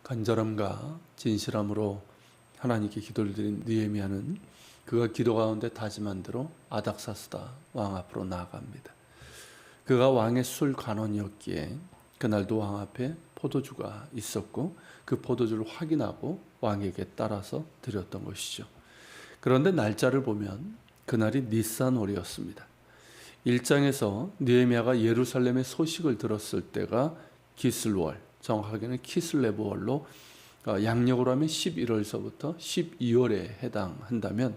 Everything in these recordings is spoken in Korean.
간절함과 진실함으로 하나님께 기도를 드린 느헤미야는 그가 기도 가운데 다짐한 대로 아닥사스다 왕 앞으로 나아갑니다. 그가 왕의 술 관원이었기에 그날도 왕 앞에 포도주가 있었고 그 포도주를 확인하고 왕에게 따라서 드렸던 것이죠. 그런데 날짜를 보면 그날이 니산월이었습니다. 1장에서 느헤미야가 예루살렘의 소식을 들었을 때가 기슬월, 정확하게는 키슬레브월로 양력으로 하면 11월서부터 12월에 해당한다면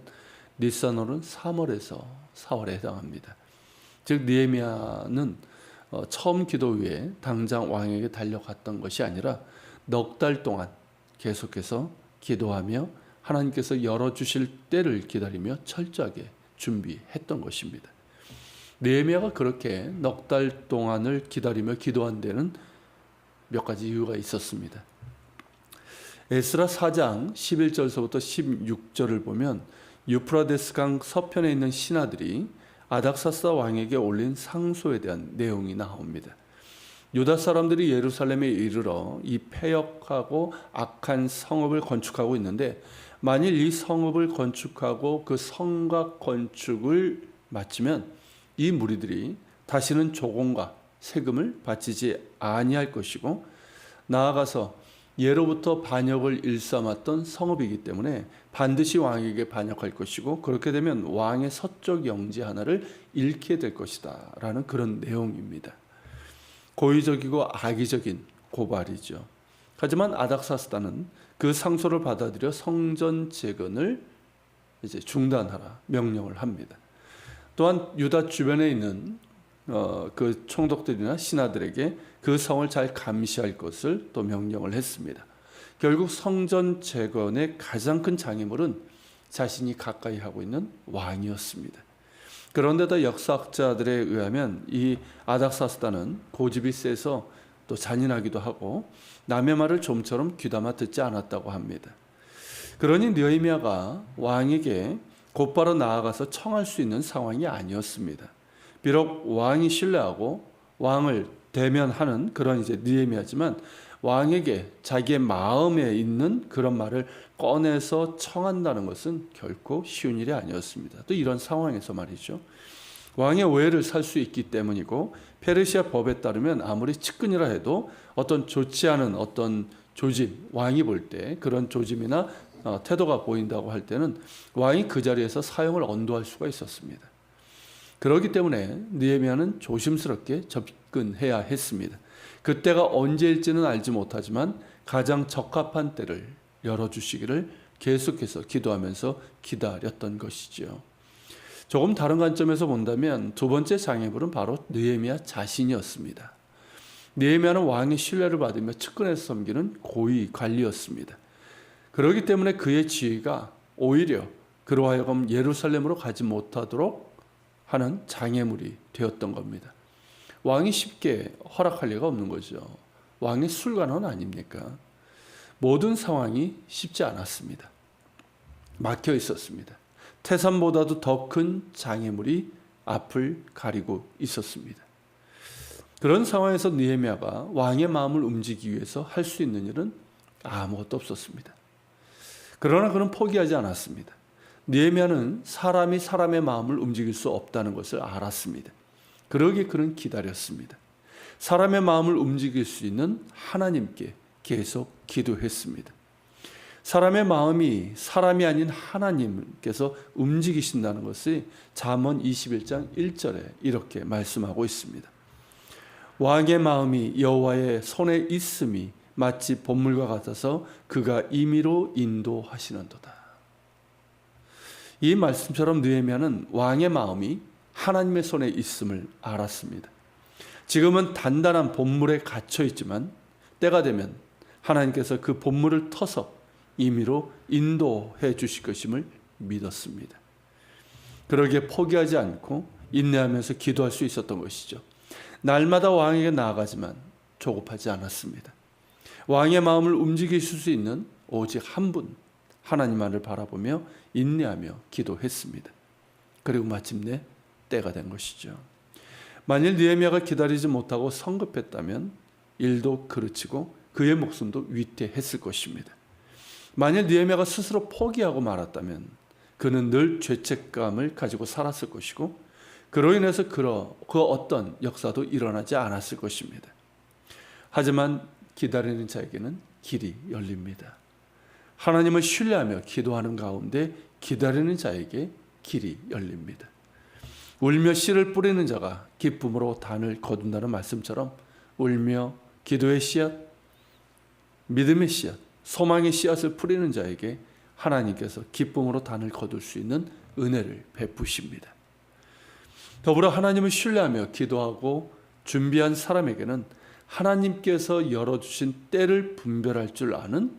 니산월은 3월에서 4월에 해당합니다. 즉 느헤미야는 처음 기도 후에 당장 왕에게 달려갔던 것이 아니라 넉 달 동안 계속해서 기도하며 하나님께서 열어주실 때를 기다리며 철저하게 준비했던 것입니다. 느헤미야가 그렇게 넉 달 동안을 기다리며 기도한 데는 몇 가지 이유가 있었습니다. 에스라 4장 11절서부터 16절을 보면 유프라데스 강 서편에 있는 신하들이 아닥사스다 왕에게 올린 상소에 대한 내용이 나옵니다. 유다 사람들이 예루살렘에 이르러 이 패역하고 악한 성읍을 건축하고 있는데 만일 이 성읍을 건축하고 그 성곽 건축을 마치면 이 무리들이 다시는 조공과 세금을 바치지 아니할 것이고 나아가서 예로부터 반역을 일삼았던 성읍이기 때문에 반드시 왕에게 반역할 것이고 그렇게 되면 왕의 서적 영지 하나를 잃게 될 것이다 라는 그런 내용입니다. 고의적이고 악의적인 고발이죠. 하지만 아닥사스다는 그 상소를 받아들여 성전 재건을 이제 중단하라 명령을 합니다. 또한 유다 주변에 있는 그 총독들이나 신하들에게 그 성을 잘 감시할 것을 또 명령을 했습니다. 결국 성전 재건의 가장 큰 장애물은 자신이 가까이 하고 있는 왕이었습니다. 그런데다 역사학자들에 의하면 이 아닥사스다는 고집이 세서 또 잔인하기도 하고 남의 말을 좀처럼 귀담아 듣지 않았다고 합니다. 그러니 느헤미야가 왕에게 곧바로 나아가서 청할 수 있는 상황이 아니었습니다. 비록 왕이 신뢰하고 왕을 대면하는 그런 이제 느헤미야지만 왕에게 자기의 마음에 있는 그런 말을 꺼내서 청한다는 것은 결코 쉬운 일이 아니었습니다. 또 이런 상황에서 말이죠. 왕의 오해를 살 수 있기 때문이고 페르시아 법에 따르면 아무리 측근이라 해도 어떤 좋지 않은 어떤 조짐, 왕이 볼 때 그런 조짐이나 태도가 보인다고 할 때는 왕이 그 자리에서 사형을 언도할 수가 있었습니다. 그렇기 때문에 느헤미야는 조심스럽게 접근해야 했습니다. 그때가 언제일지는 알지 못하지만 가장 적합한 때를 열어주시기를 계속해서 기도하면서 기다렸던 것이죠. 조금 다른 관점에서 본다면 두 번째 장애물은 바로 느헤미야 자신이었습니다. 느헤미야는 왕의 신뢰를 받으며 측근에서 섬기는 고위 관리였습니다. 그렇기 때문에 그의 지위가 오히려 그로 하여금 예루살렘으로 가지 못하도록 하는 장애물이 되었던 겁니다. 왕이 쉽게 허락할 리가 없는 거죠. 왕의 술관원 아닙니까? 모든 상황이 쉽지 않았습니다. 막혀 있었습니다. 태산보다도 더 큰 장애물이 앞을 가리고 있었습니다. 그런 상황에서 느헤미야가 왕의 마음을 움직이기 위해서 할 수 있는 일은 아무것도 없었습니다. 그러나 그는 포기하지 않았습니다. 느헤미야는 사람이 사람의 마음을 움직일 수 없다는 것을 알았습니다. 그러기에 그는 기다렸습니다. 사람의 마음을 움직일 수 있는 하나님께 계속 기도했습니다. 사람의 마음이 사람이 아닌 하나님께서 움직이신다는 것이 잠언 21장 1절에 이렇게 말씀하고 있습니다. 왕의 마음이 여호와의 손에 있음이 마치 봇물과 같아서 그가 임의로 인도하시는도다. 이 말씀처럼 느헤미야는 왕의 마음이 하나님의 손에 있음을 알았습니다. 지금은 단단한 봇물에 갇혀 있지만 때가 되면 하나님께서 그 봇물을 터서 임의로 인도해 주실 것임을 믿었습니다. 그러기에 포기하지 않고 인내하면서 기도할 수 있었던 것이죠. 날마다 왕에게 나아가지만 조급하지 않았습니다. 왕의 마음을 움직이실 수 있는 오직 한 분, 하나님만을 바라보며 인내하며 기도했습니다. 그리고 마침내 때가 된 것이죠. 만일 느헤미야가 기다리지 못하고 성급했다면 일도 그르치고 그의 목숨도 위태했을 것입니다. 만일 느헤미야가 스스로 포기하고 말았다면 그는 늘 죄책감을 가지고 살았을 것이고 그로 인해서 그 어떤 역사도 일어나지 않았을 것입니다. 하지만 기다리는 자에게는 길이 열립니다. 하나님을 신뢰하며 기도하는 가운데 기다리는 자에게 길이 열립니다. 울며 씨를 뿌리는 자가 기쁨으로 단을 거둔다는 말씀처럼 울며 기도의 씨앗, 믿음의 씨앗, 소망의 씨앗을 뿌리는 자에게 하나님께서 기쁨으로 단을 거둘 수 있는 은혜를 베푸십니다. 더불어 하나님을 신뢰하며 기도하고 준비한 사람에게는 하나님께서 열어주신 때를 분별할 줄 아는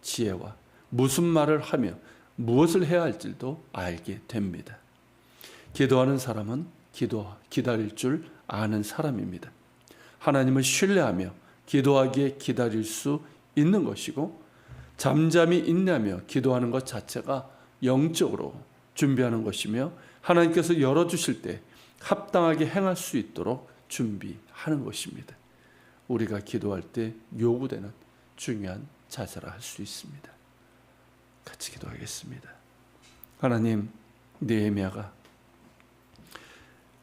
지혜와 무슨 말을 하며 무엇을 해야 할지도 알게 됩니다. 기도하는 사람은 기다릴 줄 아는 사람입니다. 하나님을 신뢰하며 기도하기에 기다릴 수 있는 것이고 잠잠히 인내하며 기도하는 것 자체가 영적으로 준비하는 것이며 하나님께서 열어주실 때 합당하게 행할 수 있도록 준비하는 것입니다. 우리가 기도할 때 요구되는 중요한 자세라 할 수 있습니다. 같이 기도하겠습니다. 하나님, 느헤미야가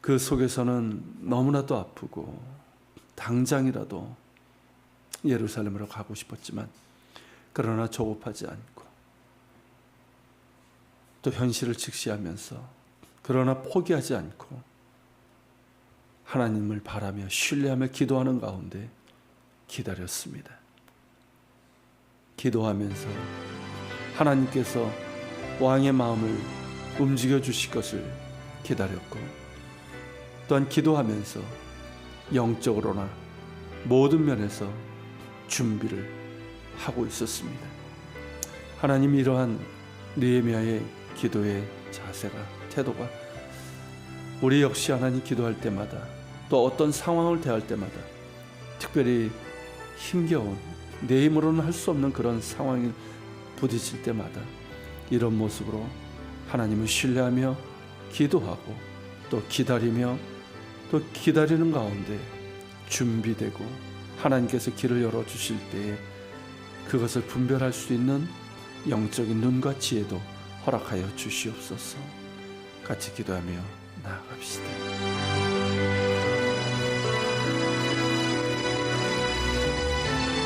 그 속에서는 너무나도 아프고 당장이라도 예루살렘으로 가고 싶었지만 그러나 조급하지 않고 또 현실을 직시하면서 그러나 포기하지 않고 하나님을 바라며 신뢰하며 기도하는 가운데 기다렸습니다. 기도하면서 하나님께서 왕의 마음을 움직여 주실 것을 기다렸고 또한 기도하면서 영적으로나 모든 면에서 준비를 하고 있었습니다. 하나님이 이러한 느헤미야의 기도의 자세가, 태도가 우리 역시 하나님 기도할 때마다 또 어떤 상황을 대할 때마다 특별히 힘겨운 내 힘으로는 할 수 없는 그런 상황에 부딪힐 때마다 이런 모습으로 하나님을 신뢰하며 기도하고 또 기다리며 또 기다리는 가운데 준비되고 하나님께서 길을 열어주실 때에 그것을 분별할 수 있는 영적인 눈과 지혜도 허락하여 주시옵소서. 같이 기도하며 나아갑시다.